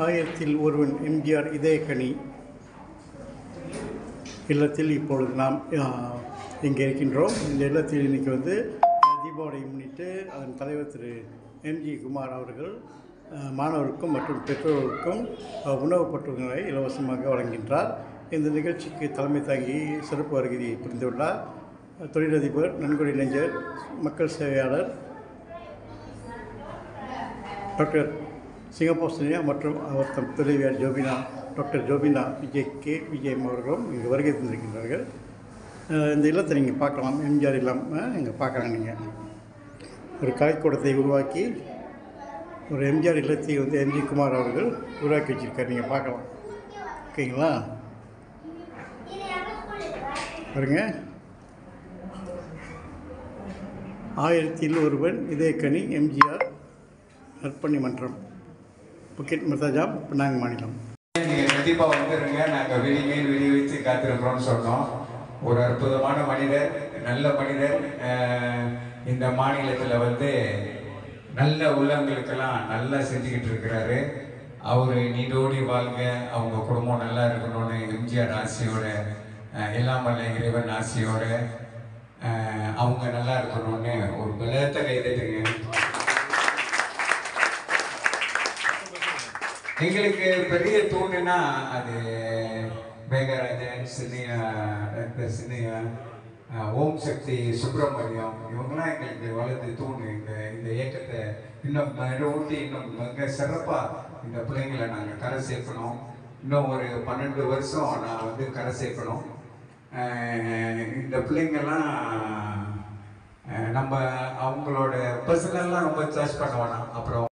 ஆயிரத்தில் ஒருவன் எம்ஜிஆர் இதயக்கனி இல்லத்தில் இப்பொழுது நாம் இங்கே இருக்கின்றோம். இந்த இல்லத்தில் இன்றைக்கி தீபாவளியை முன்னிட்டு அதன் தலைவர் திரு எம்ஜி குமார் அவர்கள் மாணவருக்கும் மற்றும் பெற்றோர்களுக்கும் உணவுப் பொருட்களை இலவசமாக வழங்குகின்றார். இந்த நிகழ்ச்சிக்கு தலைமை தாங்கி சிறப்பு வருகையை புரிந்துள்ளார் தொழிலதிபர், நன்கொடை இளைஞர், மக்கள் சேவையாளர் டாக்டர் சிங்கப்போசனியா மற்றும் அவர் தம் துணைவியார் டாக்டர் ஜோபினா விஜயம் அவர்களும் இங்கே வருகை தந்திருக்கின்றார்கள். இந்த இல்லத்தை நீங்கள் பார்க்கலாம். எம்ஜிஆர் இல்லம் இங்கே பார்க்கலாம். நீங்கள் ஒரு கலைக்கூடத்தை உருவாக்கி ஒரு எம்ஜிஆர் இல்லத்தை எம்ஜி குமார் அவர்கள் உருவாக்கி வச்சுருக்கார். நீங்கள் பார்க்கலாம். ஓகேங்களா? பாருங்க, ஆயிரத்தில் ஒருவன் இதயக்கனி எம்ஜிஆர் நற்பணி மன்றம், புக்கெட் மர்தாஜாம், பினாங் மாநிலம். நீங்கள் கண்டிப்பாக வந்துடுங்க. நாங்கள் வெளியே வச்சு காத்திருக்கிறோம்னு சொன்னோம். ஒரு அற்புதமான மனிதர், நல்ல மனிதர். இந்த மாநிலத்தில் நல்ல உள்ளங்களுக்கெல்லாம் நல்லா செஞ்சுக்கிட்டு இருக்கிறாரு. அவர் நீடோடி வாழ்க, அவங்க குடும்பம் நல்லா இருக்கணும்னு எம்ஜிஆர் ஆசையோட, எல்லாம் வல்ல இறைவன் ஆசையோட அவங்க நல்லா இருக்கணும்னு ஒரு பலத்த கைதட்டுங்க. எங்களுக்கு பெரிய தூண்டுனா அது மேகராஜன், சின்னையா, ஓம் சக்தி, சுப்பிரமணியம், இவங்கெல்லாம் எங்களுக்கு வளர்த்து தூண்டு. இந்த இயக்கத்தை இன்னும் ஊட்டி இன்னும் மிக சிறப்பாக இந்த பிள்ளைங்களை நாங்கள் கரை சேர்க்கணும். இன்னும் ஒரு 12 வருஷம் நான் கரை சேர்க்கணும். இந்த பிள்ளைங்கள்லாம் நம்ம அவங்களோட பர்சனல்லாம் ரொம்ப சார்ஜ் பண்ண வேணாம். அப்புறம்